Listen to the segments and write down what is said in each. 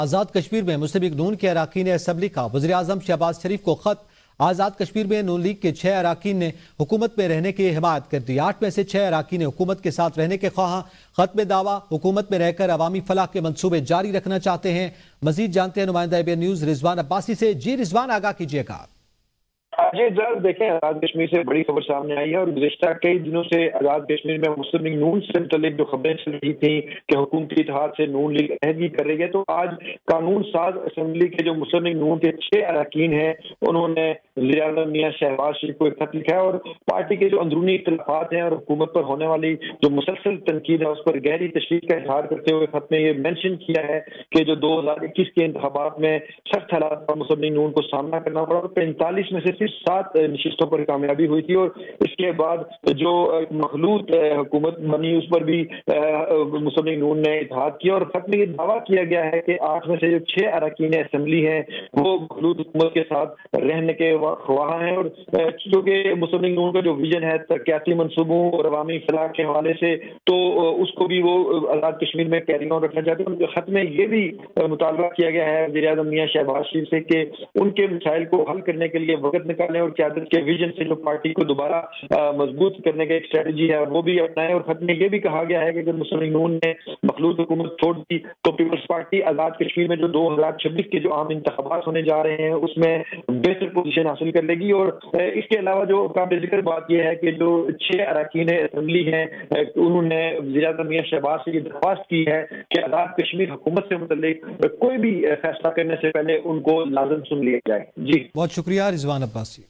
آزاد کشمیر میں مسلم لیگ نون کے اراکین اسمبلی کا وزیر اعظم شہباز شریف کو خط۔ آزاد کشمیر میں نون لیگ کے 6 اراکین نے حکومت میں رہنے کی حمایت کر دی۔ 8 میں سے 6 اراکین حکومت کے ساتھ رہنے کے خواہاں۔ خط میں دعویٰ حکومت میں رہ کر عوامی فلاح کے منصوبے جاری رکھنا چاہتے ہیں۔ مزید جانتے ہیں نمائندہ ABN نیوز رضوان عباسی سے۔ جی رضوان، آگاہ کیجیے گا۔ جی جناب، دیکھیں آزاد کشمیر سے بڑی خبر سامنے آئی ہے اور گزشتہ کئی دنوں سے آزاد کشمیر میں مسلم لیگ نون سے متعلق جو خبریں چل رہی تھیں کہ حکومتی اتحاد سے نون لیگ عہدگی کر رہی ہے، تو آج قانون ساز اسمبلی کے جو مسلم لیگ نون کے 6 اراکین ہیں انہوں نے وزیر اعظم میاں شہباز شریف کو ایک خط لکھا ہے اور پارٹی کے جو اندرونی اختلافات ہیں اور حکومت پر ہونے والی جو مسلسل تنقید ہے اس پر گہری تشویش کا اظہار کرتے ہوئے خط میں یہ مینشن کیا ہے کہ جو 2021 کے انتخابات میں سخت حالات پر مسلم لیگ نون کو سامنا کرنا پڑا اور 45 میں سے صرف 7 نشستوں پر کامیابی ہوئی تھی، اور اس کے بعد جو مخلوط حکومت بنی اس پر بھی مسلم لیگ نون نے اتحاد کیا، اور خط میں یہ دعویٰ کیا گیا ہے کہ 8 میں سے جو 6 اراکین اسمبلی ہیں وہ مخلوط حکومت کے ساتھ رہنے کے خواہاں ہیں، اور چونکہ مسلم لیگ نون کا جو ویژن ہے ترقیاتی منصوبوں اور عوامی فلاح کے حوالے سے، تو اس کو بھی وہ آزاد کشمیر میں کیری آن رکھنا چاہتے ہیں۔ خط میں یہ بھی مطالبہ کیا گیا ہے وزیر اعظم میاں شہباز شریف سے کہ ان کے مسائل کو حل کرنے کے لیے وقت نکالیں اور قیادت کے ویژن سے جو پارٹی کو دوبارہ مضبوط کرنے کا ایک اسٹریٹجی ہے وہ بھی اپنائیں، اور خط میں یہ بھی کہا گیا ہے کہ اگر مسلم لیگ نون نے مخلوط حکومت چھوڑ دی تو پیپلز پارٹی آزاد کشمیر میں جو 2026 کے جو عام انتخابات ہونے جا رہے ہیں اس میں بہتر پوزیشن حاصل کر لے گی۔ اور اس کے علاوہ جو قابل ذکر بات یہ ہے کہ جو 6 اراکین اسمبلی ہیں انہوں نے وزیر اعظم میاں شہباز سے یہ درخواست کی ہے کہ آزاد کشمیر حکومت سے متعلق کوئی بھی فیصلہ کرنے سے پہلے ان کو لازم سن لیا جائے۔ جی بہت شکریہ رضوان عباسی۔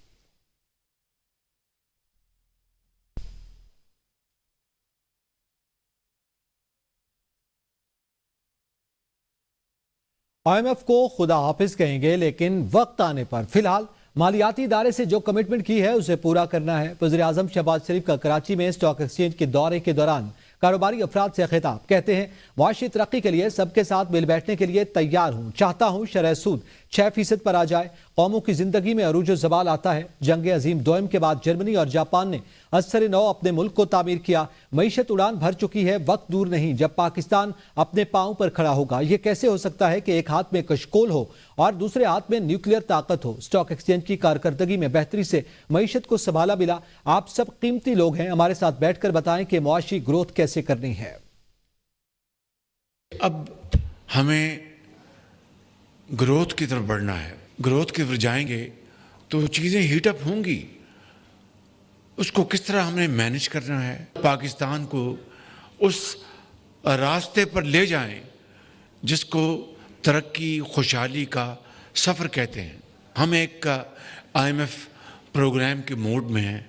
IMF کو خدا حافظ کہیں گے، لیکن وقت آنے پر فی الحال مالیاتی ادارے سے جو کمٹمنٹ کی ہے اسے پورا کرنا ہے۔ وزیر اعظم شہباز شریف کا کراچی میں اسٹاک ایکسچینج کے دورے کے دوران کاروباری افراد سے خطاب۔ کہتے ہیں معاشی ترقی کے لیے سب کے ساتھ مل بیٹھنے کے لیے تیار ہوں، چاہتا ہوں شرح سود 6% پر آ جائے۔ قوموں کی زندگی میں عروج و زوال آتا ہے۔ جنگ عظیم دوئم کے بعد جرمنی اور جاپان نے ازسر نو اپنے ملک کو تعمیر کیا۔ معیشت اڑان بھر چکی ہے، وقت دور نہیں جب پاکستان اپنے پاؤں پر کھڑا ہوگا۔ یہ کیسے ہو سکتا ہے کہ ایک ہاتھ میں کشکول ہو اور دوسرے ہاتھ میں نیوکلیئر طاقت ہو؟ اسٹاک ایکسچینج کی کارکردگی میں بہتری سے معیشت کو سنبھالا ملا۔ آپ سب قیمتی لوگ ہیں، ہمارے ساتھ بیٹھ کر بتائیں کہ معاشی گروتھ کیسے کرنی ہے۔ اب ہمیں گروتھ کی طرف بڑھنا ہے۔ گروتھ کی طرف جائیں گے تو چیزیں ہیٹ اپ ہوں گی، اس کو کس طرح ہم نے مینج کرنا ہے، پاکستان کو اس راستے پر لے جائیں جس کو ترقی خوشحالی کا سفر کہتے ہیں۔ ہم ایک IMF پروگرام کے موڈ میں ہیں،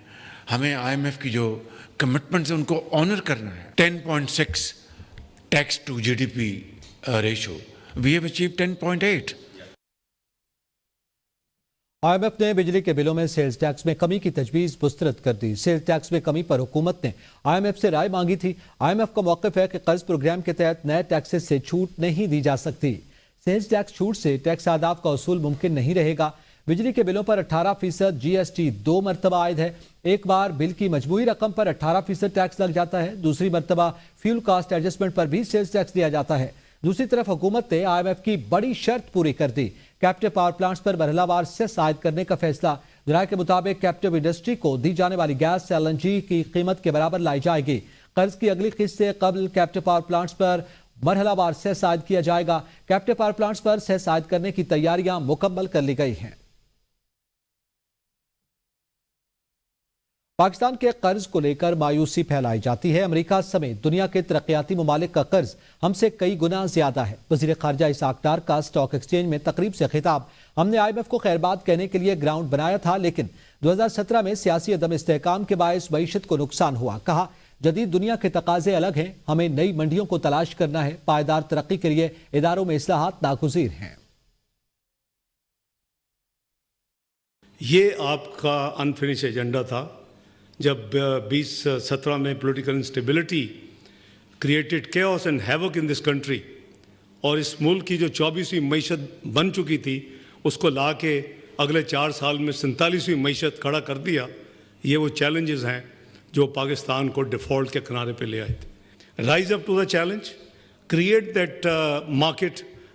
ہمیں IMF کی جو کمٹمنٹس ہیں ان کو آنر کرنا ہے۔ 10.6 tax to GDP ratio, we have achieved 10.8۔ IMF نے بجلی کے بلوں میں سیلز ٹیکس میں کمی کی تجویز مسترد کر دی۔ سیلز ٹیکس میں کمی پر حکومت نے IMF سے رائے مانگی تھی۔ IMF کا موقف ہے کہ قرض پروگرام کے تحت نئے ٹیکسز سے چھوٹ نہیں دی جا سکتی۔ سیلز ٹیکس چھوٹ سے ٹیکس اہداف کا اصول ممکن نہیں رہے گا۔ بجلی کے بلوں پر 18% GST 2 مرتبہ عائد ہے۔ ایک بار بل کی مجموعی رقم پر 18% ٹیکس لگ جاتا ہے، دوسری مرتبہ فیول کاسٹ ایڈجسٹمنٹ پر بھی سیلز ٹیکس دیا جاتا ہے۔ دوسری طرف حکومت نے IMF کی بڑی شرط پوری کر دی۔ کیپٹیو پاور پلانٹس پر مرحلہ وار سیس عائد کرنے کا فیصلہ۔ ذرائع کے مطابق کیپٹیو انڈسٹری کو دی جانے والی گیس LNG کی قیمت کے برابر لائی جائے گی۔ قرض کی اگلی قسط سے قبل کیپٹیو پاور پلانٹس پر مرحلہ وار سیس عائد کیا جائے گا۔ کیپٹیو پاور پلانٹس پر سیس عائد کرنے کی تیاریاں مکمل کر لی گئی ہیں۔ پاکستان کے قرض کو لے کر مایوسی پھیلائی جاتی ہے۔ امریکہ سمیت دنیا کے ترقیاتی ممالک کا قرض ہم سے کئی گنا زیادہ ہے۔ وزیر خارجہ اسحاق ڈار کا اسٹاک ایکسچینج میں تقریب سے خطاب۔ ہم نے IMF کو خیرباد کہنے کے لیے گراؤنڈ بنایا تھا، لیکن 2017 میں سیاسی عدم استحکام کے باعث معیشت کو نقصان ہوا۔ کہا جدید دنیا کے تقاضے الگ ہیں، ہمیں نئی منڈیوں کو تلاش کرنا ہے۔ پائیدار ترقی کے لیے اداروں میں اصلاحات ناگزیر ہیں۔ یہ آپ کا انفنش ایجنڈا تھا جب 2017 میں political instability created chaos and havoc in this country, اور اس ملک کی جو 24ویں معیشت بن چکی تھی اس کو لا کے اگلے 4 سال میں 47ویں معیشت کھڑا کر دیا۔ یہ وہ چیلنجز ہیں جو پاکستان کو ڈیفالٹ کے کنارے پہ لے آئے تھے۔ Rise up to the challenge, create that market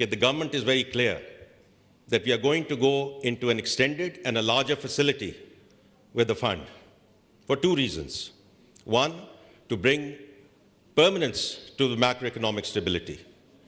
The government is very clear that we are going to go into an extended and a larger facility with the fund for two reasons. One, to bring permanence to the macroeconomic stability.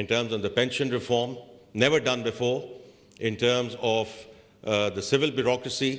in terms of the pension reform, never done before, in terms of the civil bureaucracy.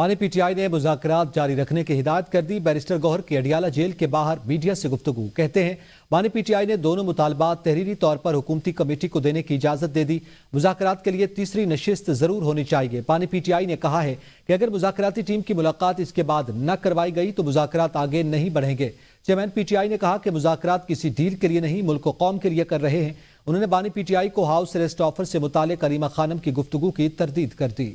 بانی پی T آئی نے مذاکرات جاری رکھنے کی ہدایت کر دی. Barrister گوہر کی Adiala jail کے باہر میڈیا سے گفتگو. کہتے ہیں بانی پی ٹی آئی نے دونوں مطالبات تحریری طور پر حکومتی کمیٹی کو دینے کی اجازت دے دی. مذاکرات کے لیے تیسری نشست ضرور ہونی چاہیے. بانی پی ٹی آئی نے کہا ہے کہ اگر مذاکراتی ٹیم کی ملاقات اس کے بعد نہ کروائی گئی تو مذاکرات آگے نہیں بڑھیں گے. چیئرمین پی ٹی آئی نے کہا کہ مذاکرات کسی ڈیل کے لیے نہیں ملک و قوم کے لیے کر رہے ہیں. انہوں نے بانی پی ٹی آئی کو ہاؤس اریسٹ آفر سے متعلق کریمہ خانم کی گفتگو کی تردید کر دی.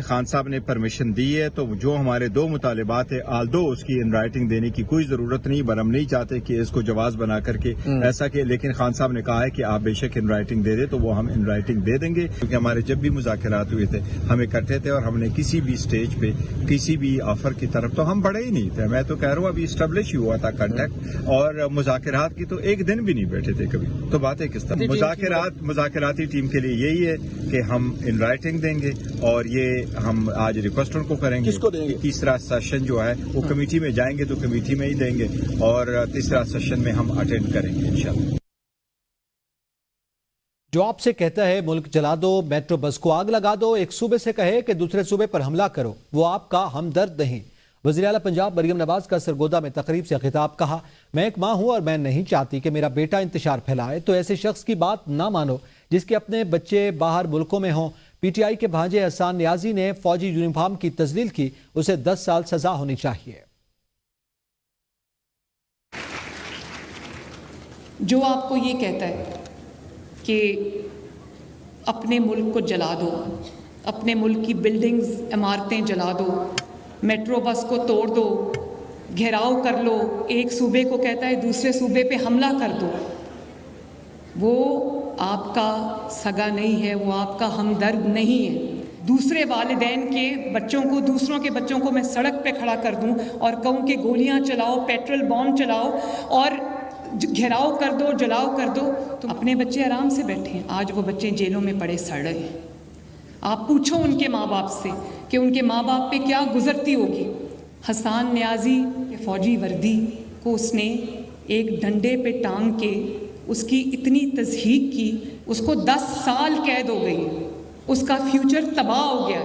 خان صاحب نے پرمیشن دی ہے تو جو ہمارے دو مطالبات ہیں آلدو اس کی ان رائٹنگ دینے کی کوئی ضرورت نہیں، بل ہم نہیں چاہتے کہ اس کو جواز بنا کر کے ایسا کہ، لیکن خان صاحب نے کہا ہے کہ آپ بے شک ان رائٹنگ دے دیں تو وہ ہم ان رائٹنگ دے دیں گے، کیونکہ ہمارے جب بھی مذاکرات ہوئے تھے ہم اکٹھے تھے اور ہم نے کسی بھی سٹیج پہ کسی بھی آفر کی طرف تو ہم بڑھے ہی نہیں تھے. میں تو کہہ رہا ہوں ابھی اسٹیبلش ہی ہوا تھا کانٹیکٹ، اور مذاکرات کی تو ایک دن بھی نہیں بیٹھے تھے کبھی. تو باتیں کس طرح مذاکراتی ٹیم کے لیے یہی ہے کہ ہم ان رائٹنگ دیں گے، اور یہ ہم آج ریکویسٹ ان کو کریں گے. کس کو دیں گے؟ تیسرا سیشن جو ہے وہ کمیٹی میں جائیں گے تو کمیٹی میں ہی دیں گے، اور تیسرا سیشن میں ہم اٹینڈ کریں گے انشاءاللہ. جو آپ سے کہتا ہے ملک جلا دو، میٹرو بس کو آگ لگا دو، ایک صوبے سے کہے کہ دوسرے صوبے پر حملہ کرو، وہ آپ کا ہمدرد نہیں. وزیر اعلیٰ پنجاب مریم نواز کا سرگودا میں تقریب سے خطاب. کہا میں ایک ماں ہوں اور میں نہیں چاہتی کہ میرا بیٹا انتشار پھیلائے، تو ایسے شخص کی بات نہ مانو جس کے اپنے بچے باہر ملکوں میں ہوں. پی ٹی آئی کے بھانجے احسان نیازی نے فوجی یونیفارم کی تزلیل کی، اسے 10 سال سزا ہونی چاہیے. جو آپ کو یہ کہتا ہے کہ اپنے ملک کو جلا دو، اپنے ملک کی بلڈنگز عمارتیں جلا دو، میٹرو بس کو توڑ دو، گھیراؤ کر لو، ایک صوبے کو کہتا ہے دوسرے صوبے پہ حملہ کر دو، وہ آپ کا سگا نہیں ہے، وہ آپ کا ہمدرد نہیں ہے. دوسرے والدین کے بچوں کو، دوسروں کے بچوں کو میں سڑک پہ کھڑا کر دوں اور کہوں کہ گولیاں چلاؤ، پیٹرول بم چلاؤ اور گھیراؤ کر دو، جلاؤ کر دو، تو اپنے بچے آرام سے بیٹھے ہیں. آج وہ بچے جیلوں میں پڑے سڑ رہے ہیں. آپ پوچھو ان کے ماں باپ سے کہ ان کے ماں باپ پہ کیا گزرتی ہوگی. احسان نیازی فوجی وردی کو اس نے ایک ڈنڈے پہ ٹانگ کے اس کی اتنی تضحیق کی، اس کو 10 سال قید ہو گئی، اس کا فیوچر تباہ ہو گیا.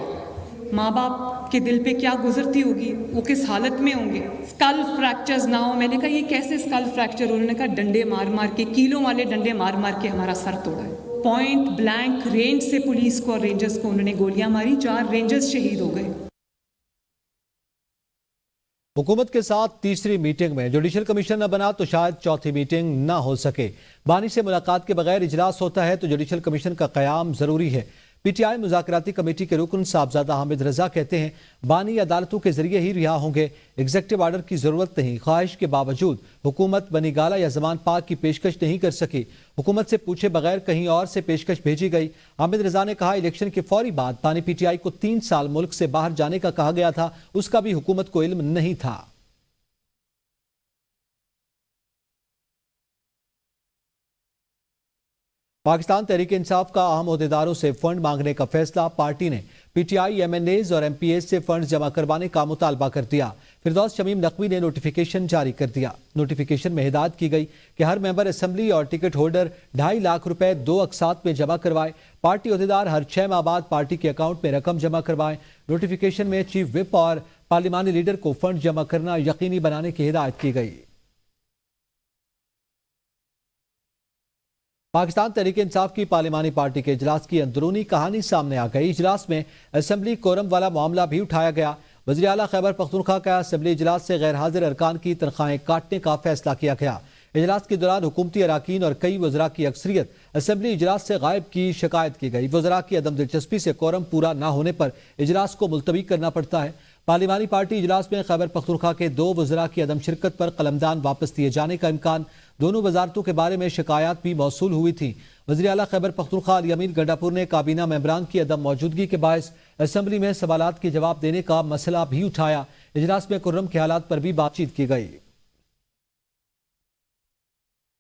ماں باپ کے دل پہ کیا گزرتی ہوگی، وہ کس حالت میں ہوں گے. اسکل فریکچرز نہ ہو. میں نے کہا یہ کیسے اسکل فریکچر؟ انہوں نے کہا ڈنڈے مار مار کے، کیلوں والے ڈنڈے مار مار کے ہمارا سر توڑا ہے. پوائنٹ بلینک رینج سے پولیس کو اور رینجرز کو انہوں نے گولیاں ماری، 4 رینجرز شہید ہو گئے. حکومت کے ساتھ تیسری میٹنگ میں جوڈیشل کمیشن نہ بنا تو شاید چوتھی میٹنگ نہ ہو سکے. بانی سے ملاقات کے بغیر اجلاس ہوتا ہے تو جوڈیشل کمیشن کا قیام ضروری ہے. پی ٹی آئی مذاکراتی کمیٹی کے رکن صاحبزادہ حامد رضا کہتے ہیں بانی عدالتوں کے ذریعے ہی رہا ہوں گے، ایگزیکٹو آرڈر کی ضرورت نہیں. خواہش کے باوجود حکومت بنی گالہ یا زمان پاک کی پیشکش نہیں کر سکی، حکومت سے پوچھے بغیر کہیں اور سے پیشکش بھیجی گئی. حامد رضا نے کہا الیکشن کے فوری بعد بانی پی ٹی آئی کو 3 سال ملک سے باہر جانے کا کہا گیا تھا، اس کا بھی حکومت کو علم نہیں تھا. پاکستان تحریک انصاف کا اہم عہدیداروں سے فنڈ مانگنے کا فیصلہ. پارٹی نے P T I, M N As اور ایم پی ایز سے فنڈز جمع کروانے کا مطالبہ کر دیا. فردوس شمیم نقوی نے نوٹیفیکیشن جاری کر دیا. نوٹیفیکیشن میں ہدایت کی گئی کہ ہر ممبر اسمبلی اور ٹکٹ ہولڈر 2.5 لاکھ روپے 2 اقساط میں جمع کروائے. پارٹی عہدیدار ہر 6 ماہ بعد پارٹی کے اکاؤنٹ میں رقم جمع کروائیں. نوٹیفیکیشن میں چیف وپ اور پارلیمانی لیڈر کو فنڈ جمع کرنا یقینی بنانے کی ہدایت کی گئی. پاکستان تحریک انصاف کی پارلیمانی پارٹی کے اجلاس کی اندرونی کہانی سامنے آ گئی. اجلاس میں اسمبلی کورم والا معاملہ بھی اٹھایا گیا. وزیر اعلیٰ خیبر پختونخوا کا اسمبلی اجلاس سے غیر حاضر ارکان کی تنخواہیں کاٹنے کا فیصلہ کیا گیا. اجلاس کے دوران حکومتی اراکین اور کئی وزراء کی اکثریت اسمبلی اجلاس سے غائب کی شکایت کی گئی. وزراء کی عدم دلچسپی سے کورم پورا نہ ہونے پر اجلاس کو ملتوی کرنا پڑتا ہے. پارلیمانی پارٹی اجلاس میں خیبر پختونخوا کے 2 وزراء کی عدم شرکت پر قلمدان واپس دیے جانے کا امکان. دونوں وزارتوں کے بارے میں شکایات بھی موصول ہوئی تھیں. وزیر اعلیٰ خیبر پختونخوا علی امین گنڈاپور نے کابینہ ممبران کی عدم موجودگی کے باعث اسمبلی میں سوالات کے جواب دینے کا مسئلہ بھی اٹھایا. اجلاس میں کرم کے حالات پر بھی بات چیت کی گئی.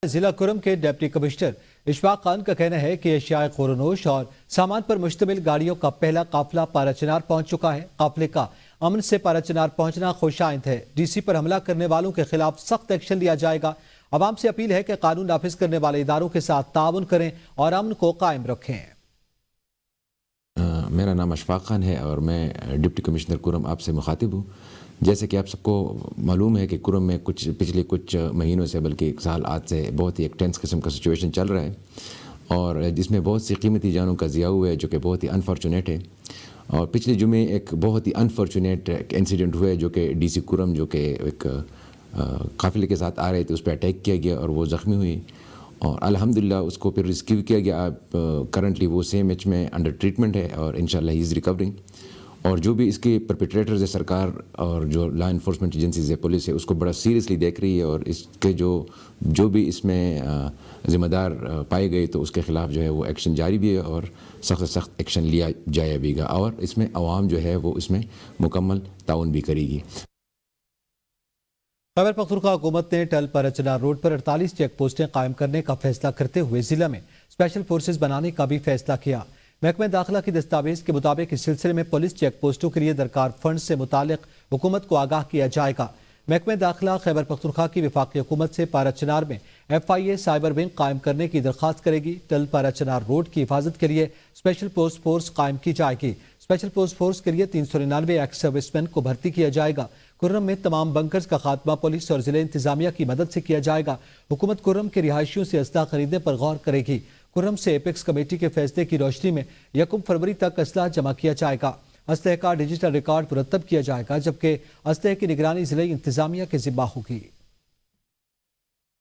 ضلع کرم کے ڈپٹی کمشنر اشفاق خان کا کہنا ہے کہ اشیاء خورنوش اور سامان پر مشتمل گاڑیوں کا پہلا قافلہ پارا چنار پہنچ چکا ہے. قافلے کا امن سے پارا چنار پہنچنا خوش آئند ہے. ڈی سی پر حملہ کرنے والوں کے خلاف سخت ایکشن لیا جائے گا. عوام سے اپیل ہے کہ قانون نافذ کرنے والے اداروں کے ساتھ تعاون کریں اور امن کو قائم رکھیں. میرا نام اشفاق خان ہے اور میں ڈپٹی کمشنر کرم آپ سے مخاطب ہوں. جیسے کہ آپ سب کو معلوم ہے کہ کرم میں پچھلے کچھ مہینوں سے بلکہ ایک سال آج سے بہت ہی ایک ٹینس قسم کا سچویشن چل رہا ہے اور جس میں بہت سی قیمتی جانوں کا ضیاع ہوا ہے جو کہ بہت ہی انفارچونیٹ ہے. اور پچھلے جمعے ایک بہت ہی انفارچونیٹ انسیڈنٹ ہوا ہے جو کہ ڈی سی کرم جو کہ ایک قافلے کے ساتھ آ رہے تھے اس پہ اٹیک کیا گیا اور وہ زخمی ہوئی اور الحمدللہ اس کو پھر ریسکیو کیا گیا. کرنٹلی وہ CMH میں انڈر ٹریٹمنٹ ہے اور انشاءاللہ ہی از ریکورنگ. اور جو بھی اس کے پرپیٹریٹرز ہے سرکار اور جو لا انفورسمنٹ ایجنسیز ہے پولیس ہے اس کو بڑا سیریسلی دیکھ رہی ہے اور اس کے جو بھی اس میں ذمہ دار پائے گئے تو اس کے خلاف جو ہے وہ ایکشن جاری بھی ہے اور سخت سے سخت ایکشن لیا جائے بھی گا اور اس میں عوام جو ہے وہ اس میں مکمل تعاون بھی کرے گی. خیبر پختونخوا حکومت نے ٹل پرچنا روڈ پر 48 چیک پوسٹیں قائم کرنے کا فیصلہ کرتے ہوئے ضلع میں اسپیشل فورسز بنانے کا بھی فیصلہ کیا. محکمہ داخلہ کی دستاویز کے مطابق اس سلسلے میں پولیس چیک پوسٹوں کے لیے درکار فنڈ سے متعلق حکومت کو آگاہ کیا جائے گا. محکمہ داخلہ خیبر پختونخوا کی وفاقی حکومت سے پارا چنار میں FIA سائبر ونگ قائم کرنے کی درخواست کرے گی. ٹل پارا چنار روڈ کی حفاظت کے لیے اسپیشل پوسٹ فورس قائم کی جائے گی. اسپیشل پوسٹ فورس کے لیے 399 ایکس سروس مین کو بھرتی کیا جائے گا. کرم میں تمام بنکرز کا خاتمہ پولیس اور ضلع انتظامیہ کی مدد سے کیا جائے گا. حکومت کرم کے رہائشیوں سے اسلحہ خریدنے پر غور کرے گی. کرم سے ایپیکس کمیٹی کے فیصلے کی روشنی میں 1 فروری تک اسلحہ جمع کیا جائے گا. اسلحے کا ڈیجیٹل ریکارڈ مرتب کیا جائے گا جبکہ اسلحے کی نگرانی ضلع انتظامیہ کے ذمہ ہوگی.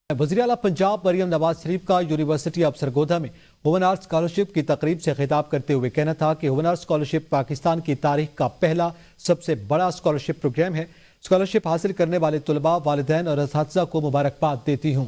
وزیر اعلیٰ پنجاب مریم نواز شریف کا یونیورسٹی آف سرگودا میں ہیومن آرٹس اسکالرشپ کی تقریب سے خطاب کرتے ہوئے کہنا تھا کہ ہیومن آرٹس اسکالرشپ پاکستان کی تاریخ کا پہلا سب سے بڑا اسکالرشپ پروگرام ہے. اسکالرشپ حاصل کرنے والے طلباء، والدین اور اساتذہ کو مبارکباد دیتی ہوں.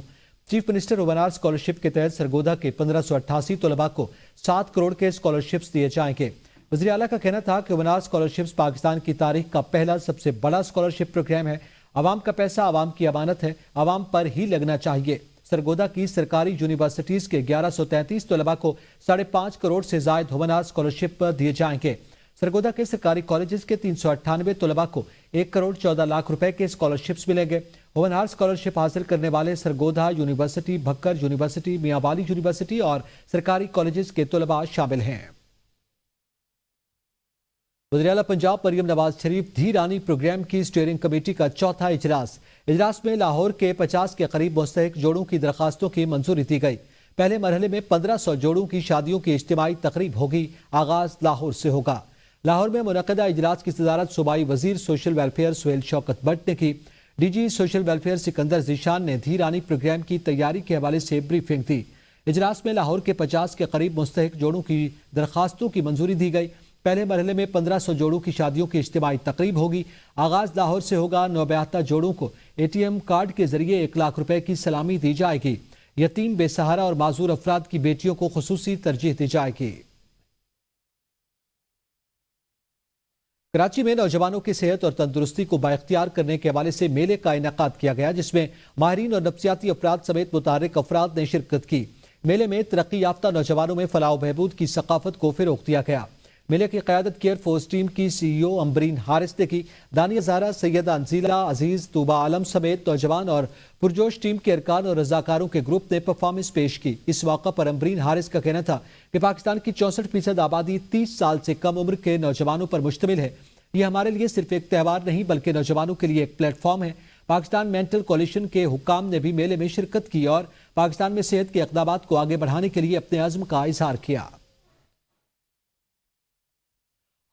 Chief minister human arts scholarship کے تحت سرگودا کے 1588 طلباء کو 7 کروڑ کے اسکالرشپس دیے جائیں گے. وزیر اعلیٰ کا کہنا تھا کہ ہیومن آرٹس اسکالرشپس پاکستان کی تاریخ کا پہلا سب سے بڑا اسکالرشپ پروگرام ہے. عوام کا پیسہ عوام کی امانت ہے، عوام پر ہی لگنا چاہیے. سرگودا کی سرکاری یونیورسٹیز کے 1133 طلباء کو 5.5 کروڑ سے زائد ہیومن آرٹس اسکالرشپ دیے جائیں گے. سرگودا کے سرکاری کالجز کے 398 طلباء کو 1 کروڑ 14 لاکھ روپے کے اسکالرشپس ملیں گے. ہیومن آرٹس اسکالرشپ حاصل کرنے والے سرگودا یونیورسٹی، بھکر یونیورسٹی، میاں والی یونیورسٹی اور سرکاری کالجز کے طلباء شامل ہیں. وزیر اعلیٰ پنجاب مریم نواز شریف دھی رانی پروگرام کی اسٹیئرنگ کمیٹی کا چوتھا اجلاس میں لاہور کے 50 کے قریب مستحق جوڑوں کی درخواستوں کی منظوری دی گئی. پہلے مرحلے میں 1500 جوڑوں کی شادیوں کی اجتماعی تقریب ہوگی. آغاز لاہور سے ہوگا. لاہور میں منعقدہ اجلاس کی صدارت صوبائی وزیر social welfare Sohail Shaukat but نے کی. DG social welfare Sikandar Zeeshan نے دھی رانی پروگرام کی تیاری کے حوالے سے بریفنگ دی. اجلاس میں لاہور کے 50 کے قریب مستحق جوڑوں کی درخواستوں کی منظوری دی گئی. پہلے مرحلے میں 1500 جوڑوں کی شادیوں کی اجتماعی تقریب ہوگی. آغاز لاہور سے ہوگا. نوبیاحتہ جوڑوں کو ATM کارڈ کے ذریعے 1 لاکھ روپے کی سلامی دی جائے گی. یتیم، بے سہارا اور معذور افراد کی بیٹیوں کو خصوصی ترجیح دی جائے گی. کراچی میں نوجوانوں کی صحت اور تندرستی کو بااختیار کرنے کے حوالے سے میلے کا انعقاد کیا گیا جس میں ماہرین اور نفسیاتی افراد سمیت متحرک افراد نے شرکت کی. میلے میں ترقی یافتہ نوجوانوں میں فلاح و بہبود کی ثقافت کو فروغ دیا گیا. میلے کی قیادت کیئر فورس ٹیم کی CEO امبرین حارث نے کی. دانیہ زہرا، سیدہ انزیلہ عزیز، طوبہ عالم سمیت نوجوان اور پرجوش ٹیم کے ارکان اور رضاکاروں کے گروپ نے پرفارمنس پیش کی. اس موقع پر امبرین حارث کا کہنا تھا کہ پاکستان کی 64% آبادی 30 سال سے کم عمر کے نوجوانوں پر مشتمل ہے. یہ ہمارے لیے صرف ایک تہوار نہیں بلکہ نوجوانوں کے لیے ایک پلیٹ فارم ہے. پاکستان مینٹل کولیشن کے حکام نے بھی میلے میں شرکت کی اور پاکستان میں صحت کے اقدامات کو آگے بڑھانے کے لیے اپنے عزم کا اظہار کیا.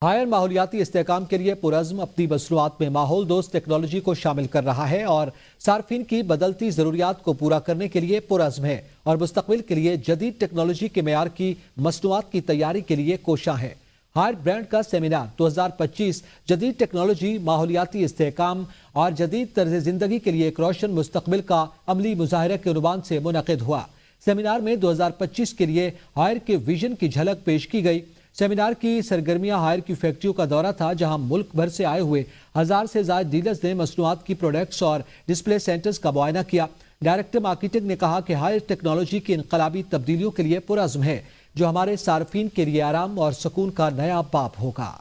ہائر ماحولیاتی استحکام کے لیے پرعزم اپنی مصنوعات میں ماحول دوست ٹیکنالوجی کو شامل کر رہا ہے اور صارفین کی بدلتی ضروریات کو پورا کرنے کے لیے پرعزم ہے اور مستقبل کے لیے جدید ٹیکنالوجی کے معیار کی مصنوعات کی تیاری کے لیے کوشاں ہے. ہائر برانڈ کا سیمینار 2025 جدید ٹیکنالوجی، ماحولیاتی استحکام اور جدید طرز زندگی کے لیے ایک روشن مستقبل کا عملی مظاہرہ کے عنوان سے منعقد ہوا. سیمینار میں 2025 کے لیے ہائر کے ویژن کی جھلک پیش کی گئی. سیمینار کی سرگرمیاں ہائر کی فیکٹریوں کا دورہ تھا جہاں ملک بھر سے آئے ہوئے 1000 سے زائد ڈیلرز نے مصنوعات کی پروڈکٹس اور ڈسپلے سینٹرز کا معائنہ کیا. ڈائریکٹر مارکیٹنگ نے کہا کہ ہائر ٹیکنالوجی کی انقلابی تبدیلیوں کے لیے پرعزم ہے جو ہمارے صارفین کے لیے آرام اور سکون کا نیا باب ہوگا.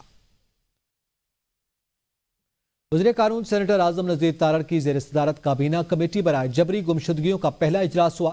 وزیر قانون سینیٹر اعظم نذیر تارڑ کی زیر صدارت کابینہ کمیٹی برائے جبری گمشدگیوں کا پہلا اجلاس ہوا.